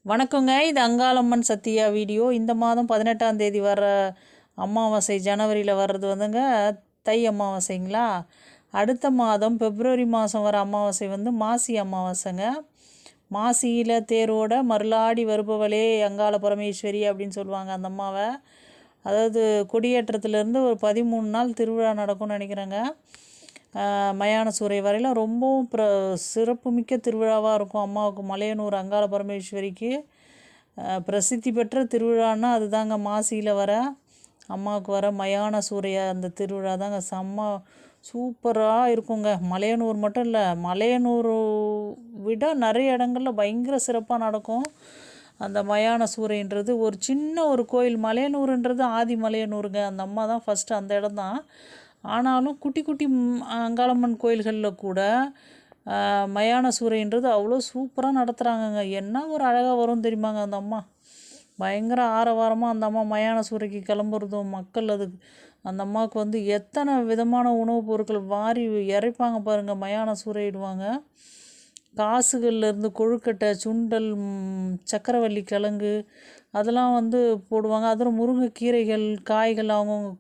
வணக்கங்க. இது அங்காளம்மன் சத்யா வீடியோ. இந்த மாதம் 18ஆம் தேதி வர அமாவாசை ஜனவரியில் வர்றது வந்துங்க தை அமாவாசைங்களா. அடுத்த மாதம் பிப்ரவரி மாதம் வர அமாவாசை வந்து மாசி அமாவாசைங்க. மாசியில் தேரோட மருளாடி வருபவளே அங்காள பரமேஸ்வரி அப்படின்னு சொல்லுவாங்க அந்த அம்மாவை. அதாவது கொடியேற்றத்துலேருந்து ஒரு 13 நாள் திருவிழா நடக்கும்னு நினைக்கிறேங்க. மயான சூறை வரையிலும் ரொம்பவும் சிறப்புமிக்க திருவிழாவாக இருக்கும். அம்மாவுக்கு மலையனூர் அங்காள பரமேஸ்வரிக்கு பிரசித்தி பெற்ற திருவிழான்னா அதுதாங்க மாசியில் வர அம்மாவுக்கு வர மயான சூறைய அந்த திருவிழா தாங்க செம்ம சூப்பராக இருக்குங்க. மலையனூர் மட்டும் இல்லை, மலையனூர் விட நிறைய இடங்களில் பயங்கர சிறப்பாக நடக்கும். அந்த மயான சூறைன்றது ஒரு சின்ன ஒரு கோயில். மலையனூருன்றது ஆதி மலையனூருங்க. அந்த அம்மா தான் ஃபஸ்ட்டு அந்த இடம் தான். ஆனாலும் குட்டி குட்டி அங்காளம்மன் கோயில்களில் கூட மயான சூறைன்றது அவ்வளோ சூப்பராக நடத்துகிறாங்கங்க. என்ன ஒரு அழகாக வரும் தெரியுமாங்க அந்த அம்மா. பயங்கர ஆரவாரமாக அந்த அம்மா மயான சூறைக்கு கிளம்புறதும் மக்கள் அதுக்கு அந்த அம்மாவுக்கு வந்து எத்தனை விதமான உணவுப் பொருட்கள் வாரி இறைப்பாங்க பாருங்கள். மயான சூறையிடுவாங்க. காசுகள்லேருந்து கொழுக்கட்டை, சுண்டல், சக்கரவள்ளி கிழங்கு அதெல்லாம் வந்து போடுவாங்க. அதில் முருங்கைக்கீரைகள், காய்கள் அவங்கவுங்க